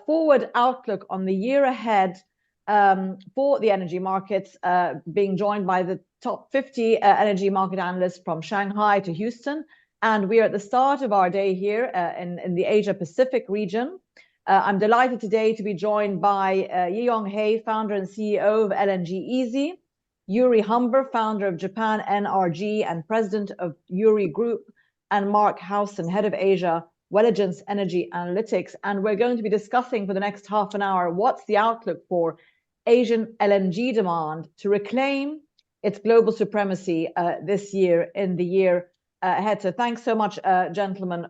forward outlook on the year ahead for the energy markets, being joined by the top 50 energy market analysts from Shanghai to Houston. And we are at the start of our day here in the Asia Pacific region. I'm delighted today to be joined by Yiyong He, founder and CEO of LNG Easy, Yuri Humber, founder of Japan NRG and president of Yuri Group, and Mark Howson, head of Asia, Welligence Energy Analytics. And we're going to be discussing for the next half an hour what's the outlook for Asian LNG demand to reclaim its global supremacy this year in the year ahead. So thanks so much, gentlemen,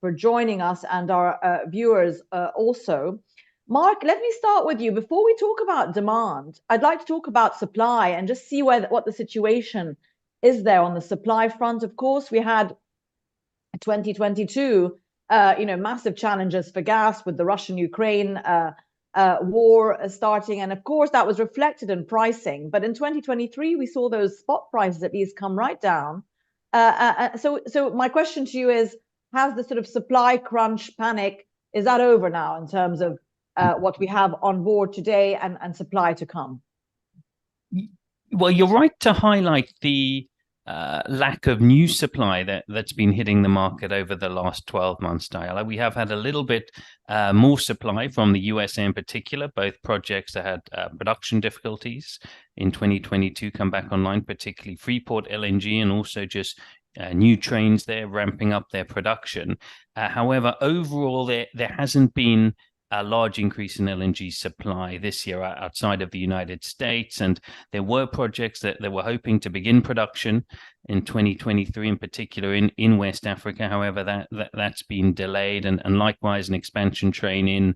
for joining us, and our viewers also. Mark, let me start with you. Before we talk about demand, I'd like to talk about supply and just see what the situation is there on the supply front. Of course, we had 2022, massive challenges for gas with the Russian-Ukraine war starting, and of course that was reflected in pricing. But in 2023, we saw those spot prices at least come right down. So my question to you is, has the sort of supply crunch panic, is that over now in terms of what we have on board today and supply to come? Well, you're right to highlight the lack of new supply that's been hitting the market over the last 12 months, Diala. We have had a little bit more supply from the USA in particular. Both projects that had production difficulties in 2022 come back online, particularly Freeport LNG, and also just new trains there ramping up their production. However, overall, there hasn't been a large increase in LNG supply this year outside of the United States. And there were projects that were hoping to begin production in 2023, in particular in West Africa. However, that's been delayed. And likewise, an expansion train in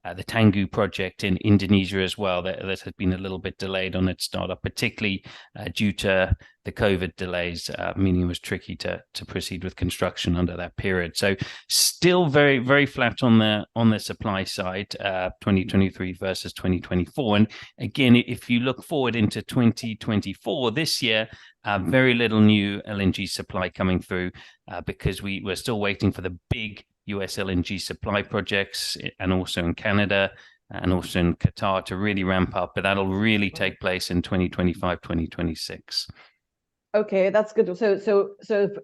the Tangguh project in Indonesia as well, that has been a little bit delayed on its startup, particularly due to the COVID delays, meaning it was tricky to proceed with construction under that period. So still very, very flat on the supply side, 2023 versus 2024. And again, if you look forward into 2024, this year, very little new LNG supply coming through because we're still waiting for the big US LNG supply projects, and also in Canada and also in Qatar to really ramp up, but that'll really take place in 2025, 2026. Okay, that's good. So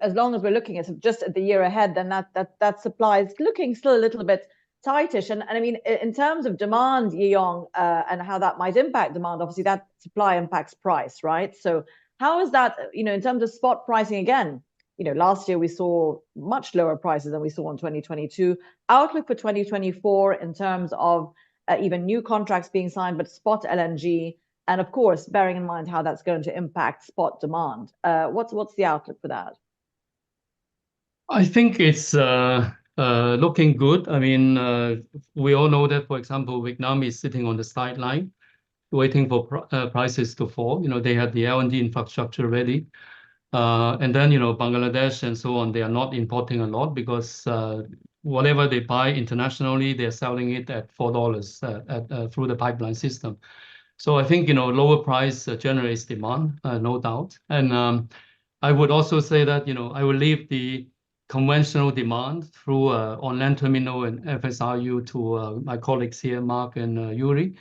as long as we're looking at just at the year ahead, then that supply is looking still a little bit tightish. And I mean, in terms of demand, Yiyong, and how that might impact demand, obviously that supply impacts price, right? So how is that, in terms of spot pricing again? Last year we saw much lower prices than we saw in 2022. Outlook for 2024 in terms of even new contracts being signed, but spot LNG, and of course, bearing in mind how that's going to impact spot demand. What's the outlook for that? I think it's looking good. I mean, we all know that, for example, Vietnam is sitting on the sideline, waiting for prices to fall. They had the LNG infrastructure ready. And then, Bangladesh and so on, they are not importing a lot because whatever they buy internationally, they're selling it at $4 through the pipeline system. So I think, lower price generates demand, no doubt. And I would also say that, I will leave the conventional demand through on land terminal and FSRU to my colleagues here, Mark and Yuri.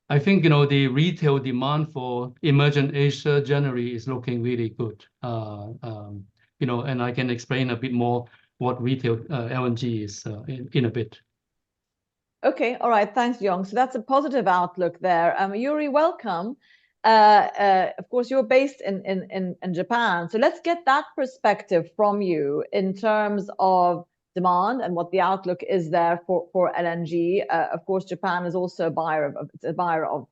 I think, the retail demand for emerging Asia generally is looking really good. And I can explain a bit more what retail LNG is in a bit. Okay, all right, thanks, Yong. So that's a positive outlook there. Yuri, welcome. Of course, you're based in Japan. So let's get that perspective from you in terms of demand and what the outlook is there for LNG. Of course, Japan is also a buyer of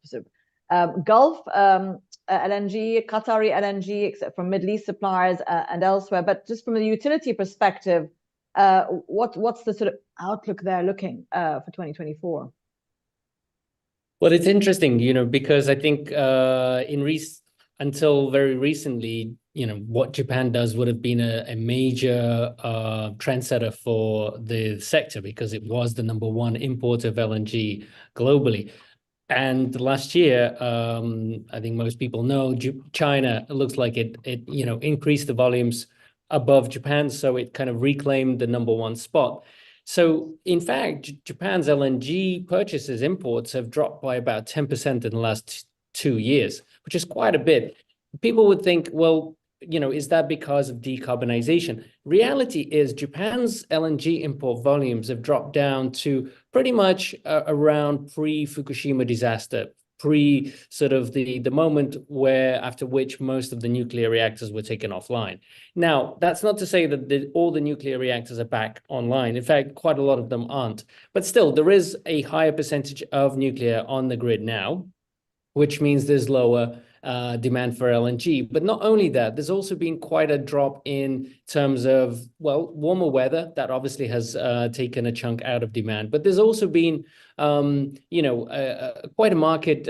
Gulf LNG, Qatari LNG, except from Middle East suppliers and elsewhere. But just from a utility perspective, what's the sort of outlook there looking for 2024? Well, it's interesting, because I think until very recently, what Japan does would have been a major trendsetter for the sector because it was the #1 importer of LNG globally. And last year, I think most people know, China looks like it increased the volumes above Japan, so it kind of reclaimed the #1 spot. So in fact, Japan's LNG purchases, imports have dropped by about 10% in the last 2 years, which is quite a bit. People would think, well, is that because of decarbonization? Reality is Japan's LNG import volumes have dropped down to pretty much around pre-Fukushima disaster, pre sort of the moment after which most of the nuclear reactors were taken offline. Now, that's not to say that all the nuclear reactors are back online. In fact, quite a lot of them aren't. But still, there is a higher percentage of nuclear on the grid now, which means there's lower demand for LNG. But not only that, there's also been quite a drop in terms of, well, warmer weather. That obviously has taken a chunk out of demand. But there's also been, quite a market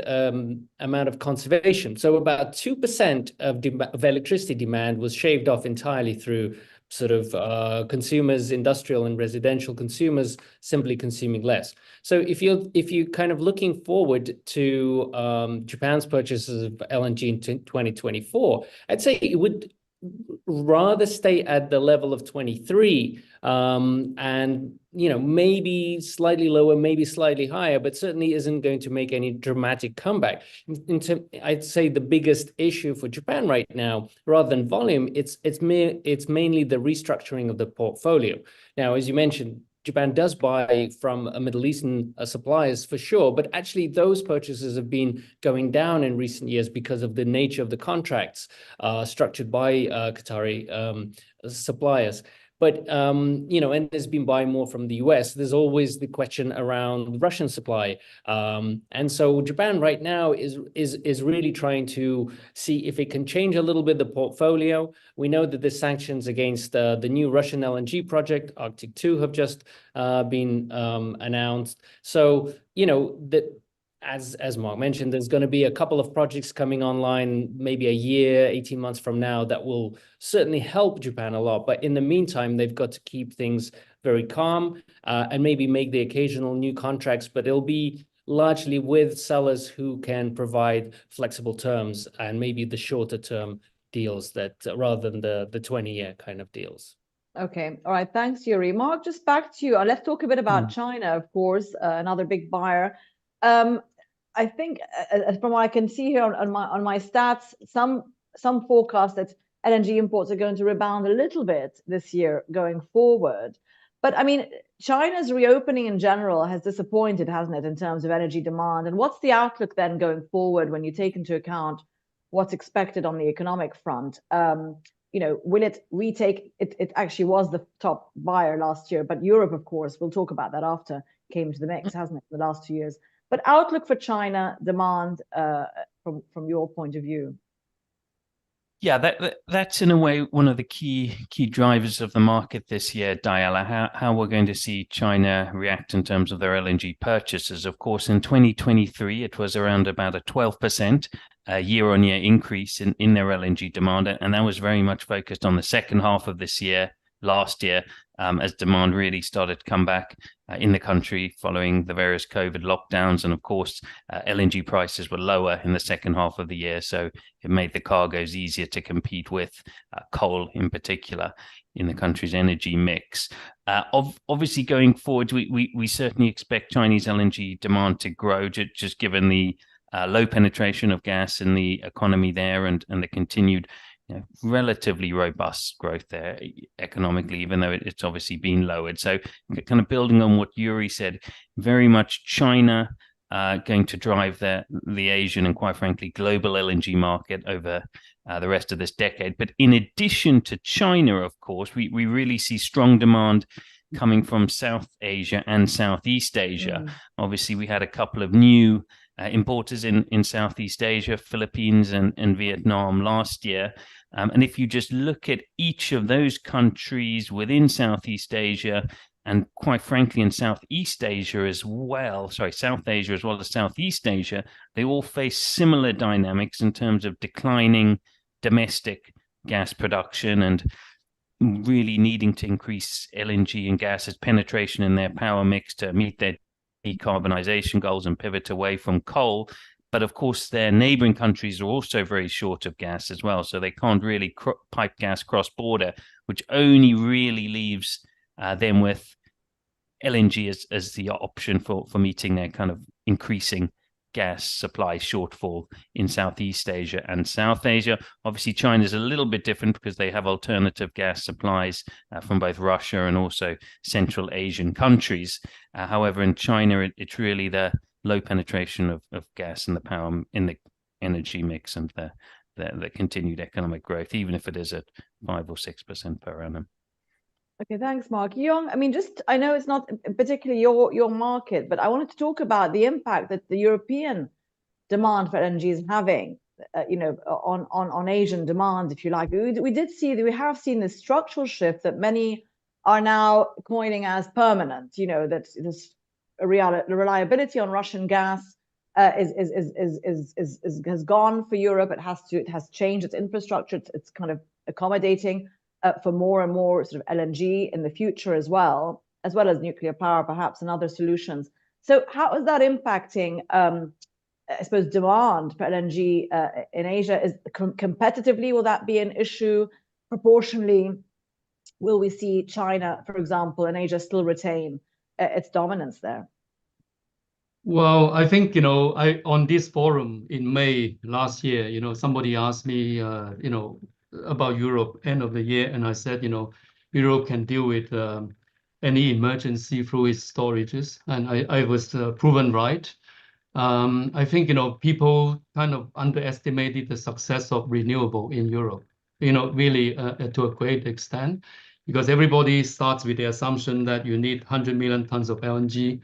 amount of conservation. So about 2% of electricity demand was shaved off entirely through sort of consumers, industrial and residential consumers simply consuming less. So if you're kind of looking forward to Japan's purchases of LNG in 2024, I'd say it would rather stay at the level of 23, and maybe slightly lower, maybe slightly higher, but certainly isn't going to make any dramatic comeback. I'd say the biggest issue for Japan right now, rather than volume, it's mainly the restructuring of the portfolio. Now, as you mentioned, Japan does buy from Middle Eastern suppliers for sure, but actually those purchases have been going down in recent years because of the nature of the contracts structured by Qatari suppliers. But, and there's been buying more from the US. There's always the question around Russian supply. And so Japan right now is really trying to see if it can change a little bit the portfolio. We know that the sanctions against the new Russian LNG project, Arctic 2, have just been announced. So, that as Mark mentioned, there's going to be a couple of projects coming online, maybe a year, 18 months from now, that will certainly help Japan a lot. But in the meantime, they've got to keep things very calm and maybe make the occasional new contracts, but it'll be largely with sellers who can provide flexible terms and maybe the shorter term deals that rather than the 20-year kind of deals. Okay. All right. Thanks, Yuri. Mark, just back to you. Let's talk a bit about China, of course, another big buyer. I think from what I can see here on my stats, some forecast that LNG imports are going to rebound a little bit this year going forward. But I mean, China's reopening in general has disappointed, hasn't it, in terms of energy demand? And what's the outlook then going forward when you take into account what's expected on the economic front? Will it retake? It actually was the top buyer last year, but Europe, of course, we'll talk about that after, came to the mix, hasn't it, the last 2 years? But outlook for China demand from your point of view. Yeah, that's in a way one of the key drivers of the market this year, Diala, how we're going to see China react in terms of their LNG purchases. Of course, in 2023, it was around about a 12% year-on-year increase in their LNG demand. And that was very much focused on the second half of this year, last year, as demand really started to come back in the country following the various COVID lockdowns. And of course, LNG prices were lower in the second half of the year. So it made the cargoes easier to compete with coal in particular in the country's energy mix. Obviously, going forward, we certainly expect Chinese LNG demand to grow, just given the low penetration of gas in the economy there and the continued relatively robust growth there economically, even though it's obviously been lowered. So kind of building on what Yuri said, very much China going to drive the Asian and quite frankly global LNG market over the rest of this decade. But in addition to China, of course, we really see strong demand coming from South Asia and Southeast Asia. Obviously, we had a couple of new importers in Southeast Asia, Philippines and Vietnam last year. And if you just look at each of those countries within Southeast Asia, and quite frankly in Southeast Asia as well, South Asia as well as Southeast Asia, they all face similar dynamics in terms of declining domestic gas production and really needing to increase LNG and gas's penetration in their power mix to meet their decarbonization goals and pivot away from coal. But of course, their neighboring countries are also very short of gas as well. So they can't really pipe gas cross-border, which only really leaves them with LNG as the option for meeting their kind of increasing gas supply shortfall in Southeast Asia and South Asia. Obviously, China is a little bit different because they have alternative gas supplies from both Russia and also Central Asian countries. However, in China, it's really the low penetration of gas and the power in the energy mix and the continued economic growth, even if it is at 5 or 6% per annum. Okay, thanks, Mark. Yong, I mean, I know it's not particularly your market, but I wanted to talk about the impact that the European demand for LNG is having, on Asian demand, if you like. We have seen this structural shift that many are now coining as permanent. That this reliability on Russian gas has gone for Europe. It has changed its infrastructure. It's kind of accommodating for more and more sort of LNG in the future as well as nuclear power, perhaps, and other solutions. So how is that impacting, I suppose, demand for LNG in Asia? Is competitively, will that be an issue? Proportionally, will we see China, for example, in Asia still retain its dominance there? Well, I think, on this forum in May last year, somebody asked me, about Europe end of the year, and I said, Europe can deal with any emergency through its storages, and I was proven right. I think, people kind of underestimated the success of renewable in Europe, really to a great extent, because everybody starts with the assumption that you need 100 million tons of LNG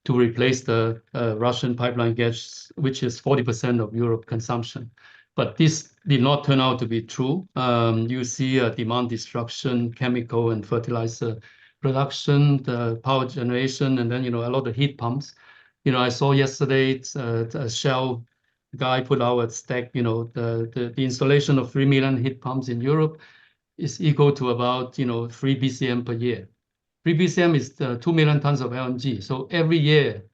to replace the Russian pipeline gas, which is 40% of Europe consumption. But this did not turn out to be true. You see demand destruction, chemical and fertilizer production, the power generation, and then, a lot of heat pumps. I saw yesterday a Shell guy put out a stack, the installation of 3 million heat pumps in Europe is equal to about, 3 BCM per year. 3 BCM is 2 million tons of LNG. So every year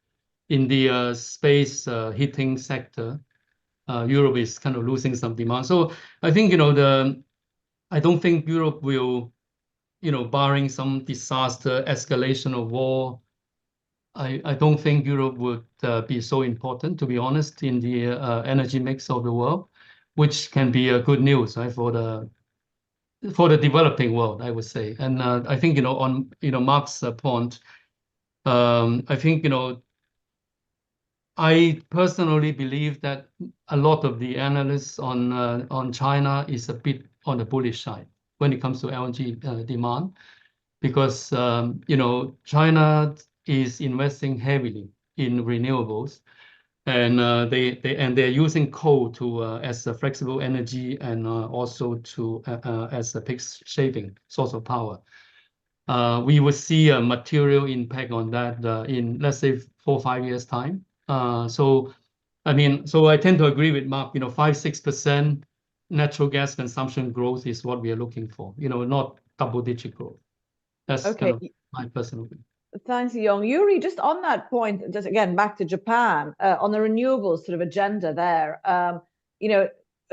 in the space heating sector, Europe is kind of losing some demand. So I think, I don't think Europe will, barring some disaster, escalation of war, I don't think Europe would be so important, to be honest, in the energy mix of the world, which can be good news, right, for the developing world, I would say. And I think, on Mark's point, I think, I personally believe that a lot of the analysts on China is a bit on the bullish side when it comes to LNG demand, because China is investing heavily in renewables, and they're using coal as a flexible energy and also as a peak shaving source of power. We will see a material impact on that in, let's say, 4 or 5 years' time. So I tend to agree with Mark. 5-6% natural gas consumption growth is what we are looking for. Not double-digit growth. That's okay. kind of my personal opinion. Thanks, Yong. Yuri, just on that point, just again back to Japan, on the renewables sort of agenda there, a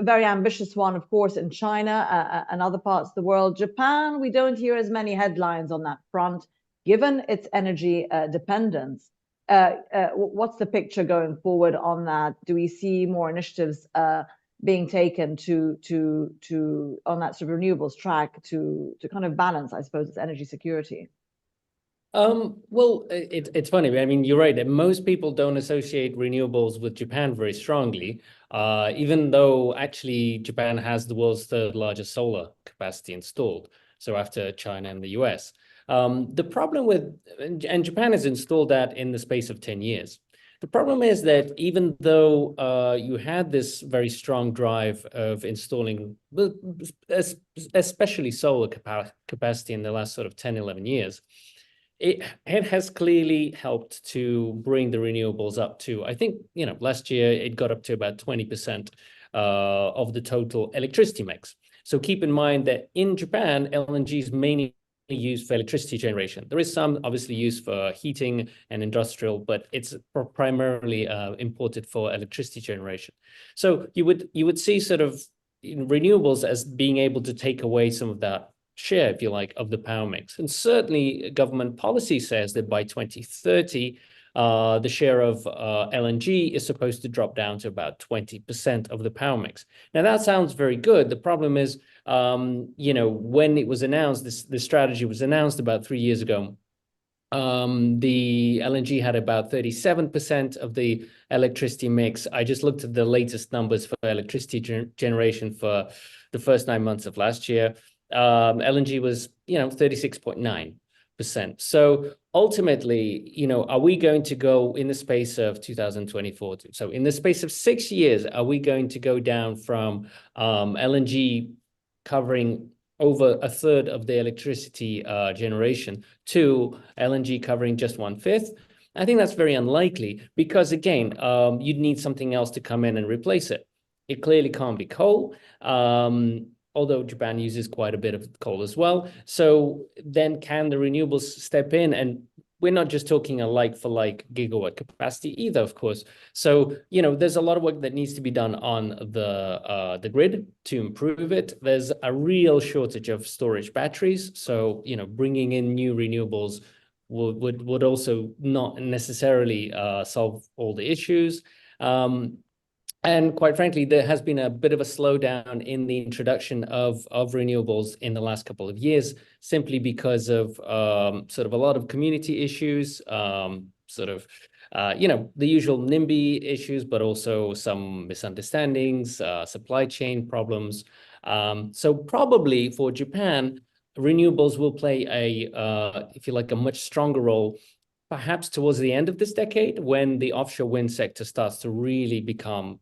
very ambitious one, of course, in China and other parts of the world. Japan, we don't hear as many headlines on that front, given its energy dependence. What's the picture going forward on that? Do we see more initiatives being taken to on that sort of renewables track to kind of balance, I suppose, its energy security? Well, it's funny. I mean, you're right that most people don't associate renewables with Japan very strongly, even though actually Japan has the world's 3rd largest solar capacity installed. So after China and the US. The problem and Japan has installed that in the space of 10 years. The problem is that even though you had this very strong drive of installing, especially solar capacity in the last sort of 10, 11 years, it has clearly helped to bring the renewables up to, I think, last year it got up to about 20% of the total electricity mix. So keep in mind that in Japan, LNG is mainly used for electricity generation. There is some obviously used for heating and industrial, but it's primarily imported for electricity generation. So you would see sort of renewables as being able to take away some of that share, if you like, of the power mix. And certainly government policy says that by 2030, the share of LNG is supposed to drop down to about 20% of the power mix. Now, that sounds very good. The problem is, when it was announced, this strategy was announced about 3 years ago, the LNG had about 37% of the electricity mix. I just looked at the latest numbers for electricity generation for the first 9 months of last year. LNG was, 36.9%. So ultimately, are we going to go in the space of 2024? So in the space of 6 years, are we going to go down from LNG covering over a third of the electricity generation to LNG covering just 1/5? I think that's very unlikely because, again, you'd need something else to come in and replace it. It clearly can't be coal, although Japan uses quite a bit of coal as well. So then can the renewables step in? And we're not just talking a like-for-like gigawatt capacity either, of course. So, there's a lot of work that needs to be done on the grid to improve it. There's a real shortage of storage batteries. So, bringing in new renewables would also not necessarily solve all the issues. And quite frankly, there has been a bit of a slowdown in the introduction of renewables in the last couple of years, simply because of sort of a lot of community issues, the usual NIMBY issues, but also some misunderstandings, supply chain problems. So probably for Japan, renewables will play if you like, a much stronger role, perhaps towards the end of this decade, when the offshore wind sector starts to really become,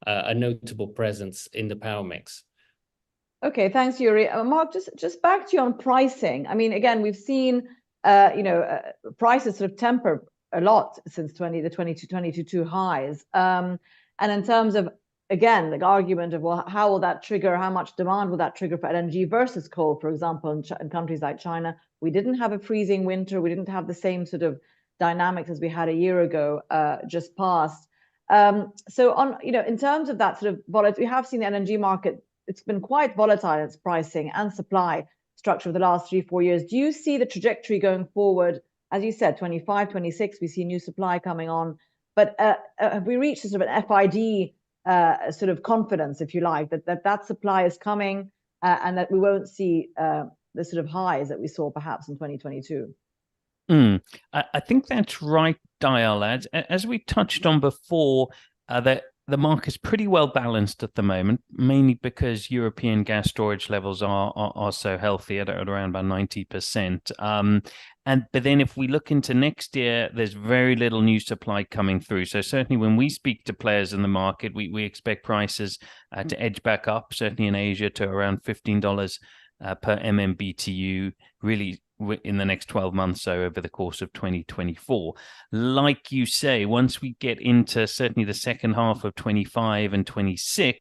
a notable presence in the power mix. Okay, thanks, Yuri. Mark, just back to you on pricing. I mean, again, we've seen, prices sort of temper a lot since the 2022 highs. And in terms of, again, the argument of, well, how will that trigger, how much demand will that trigger for LNG versus coal, for example, in countries like China? We didn't have a freezing winter. We didn't have the same sort of dynamics as we had a year ago, just passed. So in terms of that sort of volatility, we have seen the LNG market, it's been quite volatile in its pricing and supply structure for the last 3-4 years. Do you see the trajectory going forward? As you said, 25, 26, we see new supply coming on. But have we reached a sort of an FID sort of confidence, if you like, that supply is coming and that we won't see the sort of highs that we saw perhaps in 2022? I think that's right, Dial. As we touched on before, that the market's pretty well balanced at the moment, mainly because European gas storage levels are so healthy at around about 90%. But then if we look into next year, there's very little new supply coming through. So certainly when we speak to players in the market, we expect prices to edge back up, certainly in Asia, to around $15 per MMBTU, really in the next 12 months, so over the course of 2024. Like you say, once we get into certainly the second half of 25 and 26,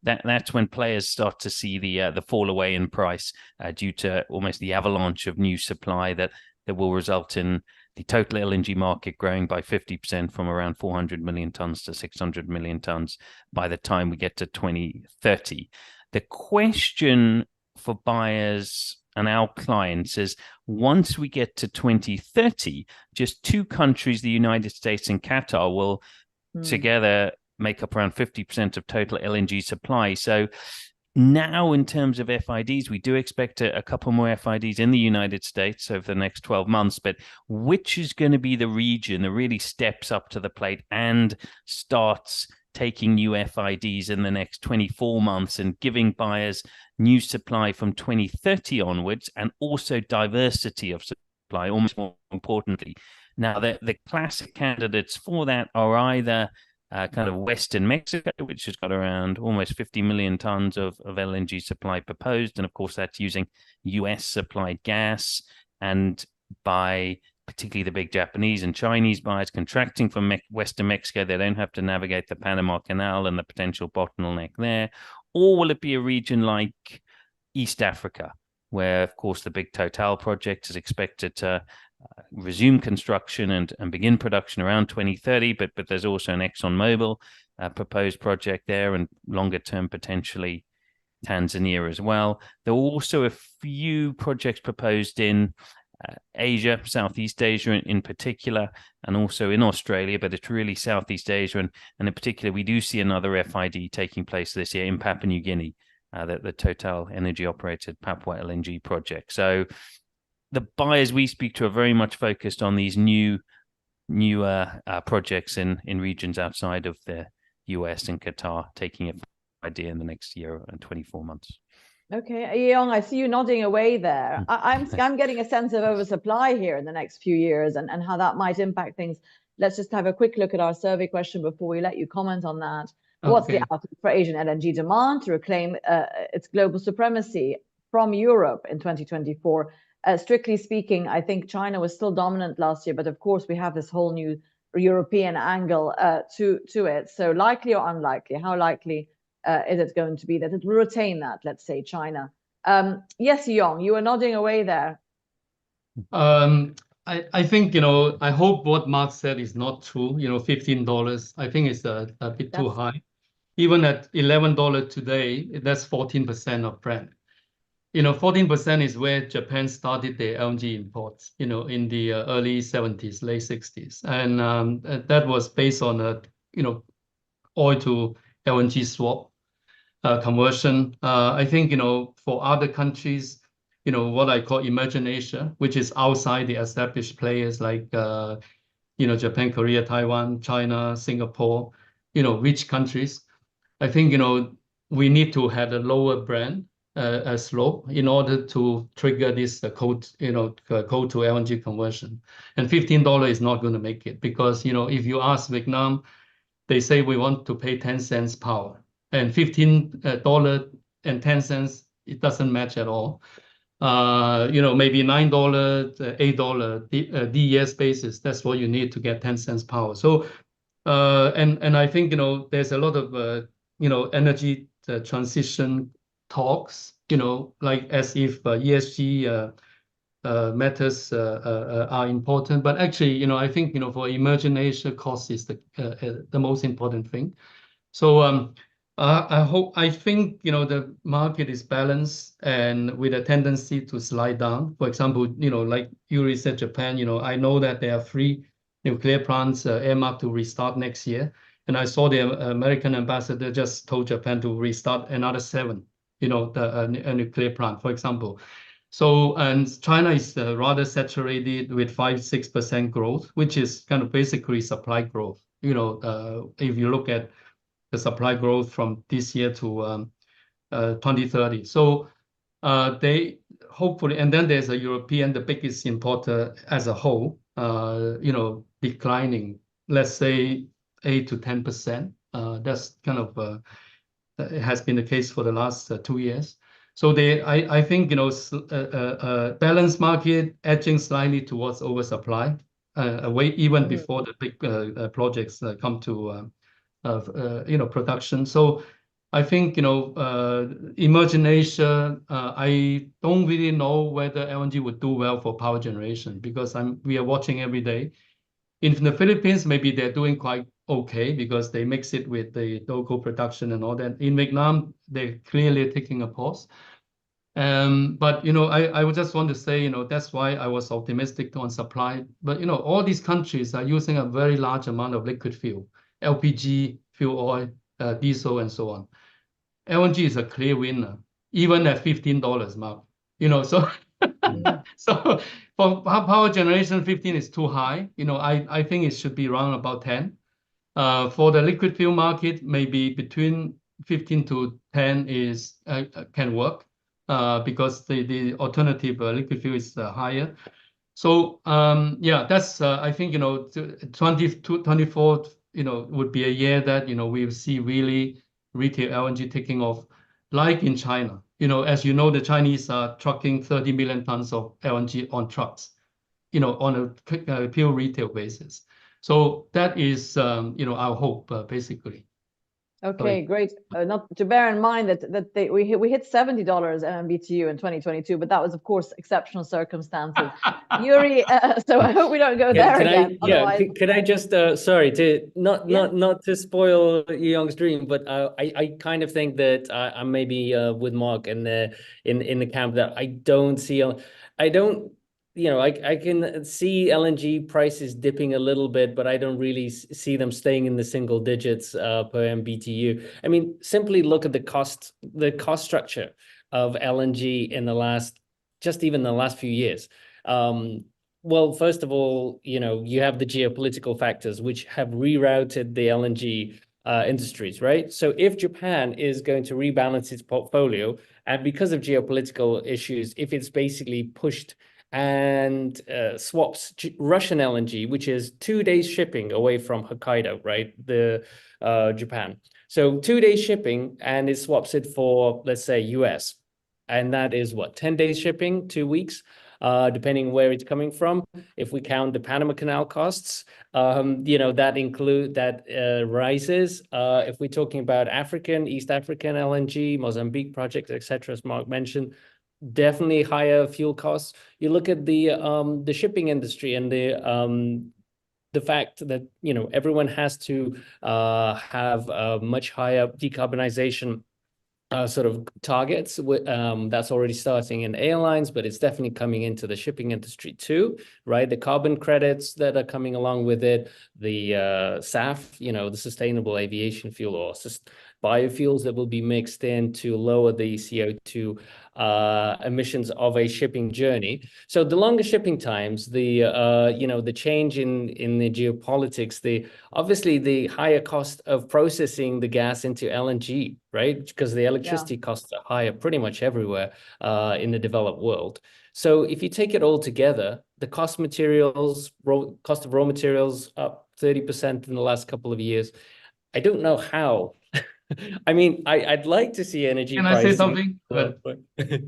that's when players start to see the fall away in price due to almost the avalanche of new supply that will result in the total LNG market growing by 50% from around 400 million tons to 600 million tons by the time we get to 2030. The question for buyers and our clients is, once we get to 2030, just two countries, the United States and Qatar, will together make up around 50% of total LNG supply. So now in terms of FIDs, we do expect a couple more FIDs in the United States over the next 12 months, but which is going to be the region that really steps up to the plate and starts taking new FIDs in the next 24 months and giving buyers new supply from 2030 onwards, and also diversity of supply, almost more importantly. Now, the classic candidates for that are either kind of Western Mexico, which has got around almost 50 million tons of LNG supply proposed. And of course, that's using US supplied gas, and by particularly the big Japanese and Chinese buyers contracting from Western Mexico, they don't have to navigate the Panama Canal and the potential bottleneck there. Or will it be a region like East Africa, where, of course, the big Total project is expected to resume construction and begin production around 2030, but there's also an ExxonMobil proposed project there, and longer term potentially Tanzania as well. There were also a few projects proposed in Asia, Southeast Asia in particular, and also in Australia, but it's really Southeast Asia. And in particular, we do see another FID taking place this year in Papua New Guinea, the Total Energy operated Papua LNG project. So the buyers we speak to are very much focused on these new projects in regions outside of the US and Qatar taking a FID in the next year and 24 months. Okay, Young, I see you nodding away there. I'm getting a sense of oversupply here in the next few years and how that might impact things. Let's just have a quick look at our survey question before we let you comment on that. Okay. What's the outlook for Asian LNG demand to reclaim its global supremacy from Europe in 2024? Strictly speaking, I think China was still dominant last year, but of course we have this whole new European angle to it. So likely or unlikely? How likely is it going to be that it will retain that, let's say, China? Yes, Yong, you were nodding away there. I think, I hope what Mark said is not true. $15, I think it's a bit too high. Even at $11 today, that's 14% of Brent. 14% is where Japan started their LNG imports, in the early 70s, late 60s. And that was based on a, oil to LNG swap. Conversion. I think, for other countries, what I call emerging Asia, which is outside the established players like, Japan, Korea, Taiwan, China, Singapore, rich countries. I think, we need to have a lower Brent slope in order to trigger this coal to LNG conversion. And $15 is not going to make it because, if you ask Vietnam, they say we want to pay 10 cents power. And $15.10, it doesn't match at all. Maybe $9, $8 DES basis. That's what you need to get 10 cents power. So, and I think there's a lot of energy transition talks. Like as if ESG matters are important, but actually, I think for emerging Asia, cost is the most important thing. So I think the market is balanced and with a tendency to slide down. For example, like Yuri said, Japan. I know that there are 3 nuclear plants earmarked to restart next year, and I saw the American ambassador just told Japan to restart another 7. A nuclear plant, for example. So and China is rather saturated with 5-6% growth, which is kind of basically supply growth. If you look at the supply growth from this year to 2030. So they hopefully, and then there's a European, the biggest importer as a whole, declining, let's say 8 to 10%. That's kind of it has been the case for the last 2 years. So I think balanced market edging slightly towards oversupply, away even before the big projects come to production. So I think emerging Asia. I don't really know whether LNG would do well for power generation because we are watching every day. In the Philippines, maybe they're doing quite okay because they mix it with the local production and all that. In Vietnam, they're clearly taking a pause. But I would just want to say, that's why I was optimistic on supply. But all these countries are using a very large amount of liquid fuel, LPG, fuel oil, diesel, and so on. LNG is a clear winner, even at $15, Mark. So so for power generation, 15 is too high. I think it should be around about 10. For the liquid fuel market, maybe between 15 to 10 can work. Because the alternative liquid fuel is higher. So that's I think 2024 would be a year that we'll see really retail LNG taking off, like in China. As the Chinese are trucking 30 million tons of LNG on trucks, on a pure retail basis. So that is our hope basically. Okay, great. Not to bear in mind that we hit $70 MMBTU in 2022, but that was of course exceptional circumstances. Yuri, so I hope we don't go there again. Otherwise, can I just sorry to not to spoil Young's dream, but I kind of think that I'm maybe with Mark in the camp that I don't see I can see LNG prices dipping a little bit, but I don't really see them staying in the single digits per MBTU. I mean, simply look at the cost structure of LNG in even the last few years. Well, first of all, you have the geopolitical factors which have rerouted the LNG industries, right? So if Japan is going to rebalance its portfolio, and because of geopolitical issues, if it's basically pushed and swaps Russian LNG, which is 2 days shipping away from Hokkaido, right? Japan. So 2 days shipping, and it swaps it for, let's say, US. And that is what, 10 days shipping, 2 weeks, depending where it's coming from. If we count the Panama Canal costs, that rises. If we're talking about East African LNG, Mozambique projects, etc., as Mark mentioned, definitely higher fuel costs. You look at the shipping industry and the fact that everyone has to have a much higher decarbonization sort of targets. That's already starting in airlines, but it's definitely coming into the shipping industry too, right? The carbon credits that are coming along with it, the SAF, the sustainable aviation fuel, or biofuels that will be mixed in to lower the CO2 emissions of a shipping journey. So the longer shipping times, the change in the geopolitics, obviously the higher cost of processing the gas into LNG, right? Because the electricity costs are higher pretty much everywhere in the developed world. So if you take it all together, the cost of raw materials up 30% in the last couple of years. I don't know how. I mean, I'd like to see energy Can prices. I say something?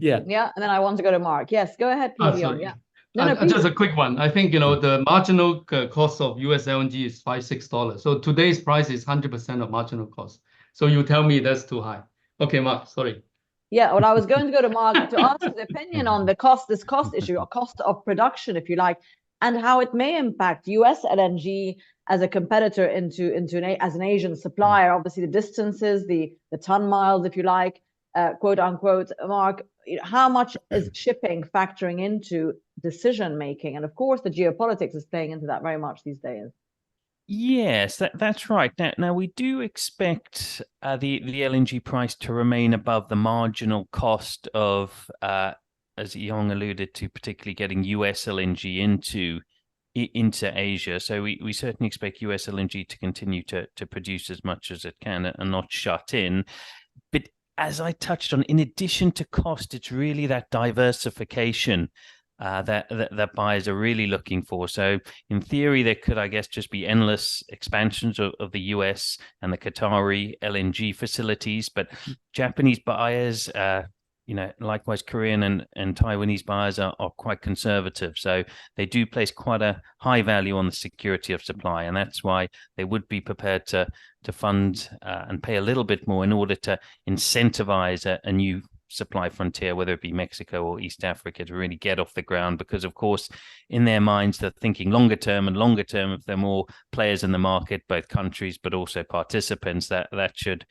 Yeah. Yeah, and then I want to go to Mark. Yes, go ahead, please, Young. Yeah. No, please. Just a quick one. I think the marginal cost of US LNG is $5-6. So today's price is 100% of marginal cost. So you tell me that's too high. Okay, Mark, sorry. Yeah, well, I was going to go to Mark to ask his opinion on this cost issue, or cost of production, if you like, and how it may impact US LNG as a competitor as an Asian supplier. Obviously, the distances, the ton miles, if you like, quote unquote. Mark, how much is shipping factoring into decision making? And of course, the geopolitics is playing into that very much these days. Yes, that's right. Now we do expect the LNG price to remain above the marginal cost of, as Yong alluded to, particularly getting US LNG into Asia. So we certainly expect US LNG to continue to produce as much as it can and not shut in. But as I touched on, in addition to cost, it's really that diversification that buyers are really looking for. So in theory, there could, I guess, just be endless expansions of the US and the Qatari LNG facilities, but Japanese buyers, likewise Korean and Taiwanese buyers are quite conservative. So they do place quite a high value on the security of supply. And that's why they would be prepared to fund and pay a little bit more in order to incentivize a new supply frontier, whether it be Mexico or East Africa, to really get off the ground. Because of course, in their minds, they're thinking longer term, if there are more players in the market, both countries, but also participants, that should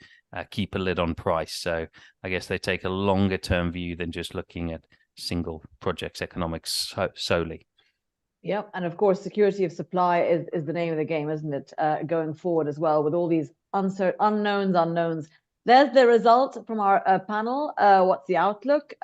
keep a lid on price. So I guess they take a longer term view than just looking at single projects economics solely. Yep, and of course, security of supply is the name of the game, isn't it? Going forward as well, with all these unknowns. There's the result from our panel. What's the outlook?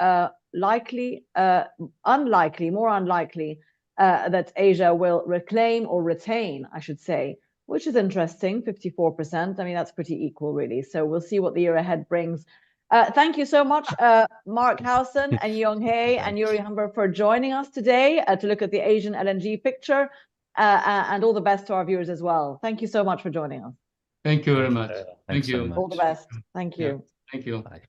Likely, unlikely, more unlikely that Asia will reclaim or retain, I should say, which is interesting, 54%. I mean, that's pretty equal, really. So we'll see what the year ahead brings. Thank you so much, Mark Howson and Young Hae and Yuri Humber, for joining us today to look at the Asian LNG picture, and all the best to our viewers as well. Thank you so much for joining us. Thank you very much. Thank you. All the best. Thank you. Yeah, thank you. Bye.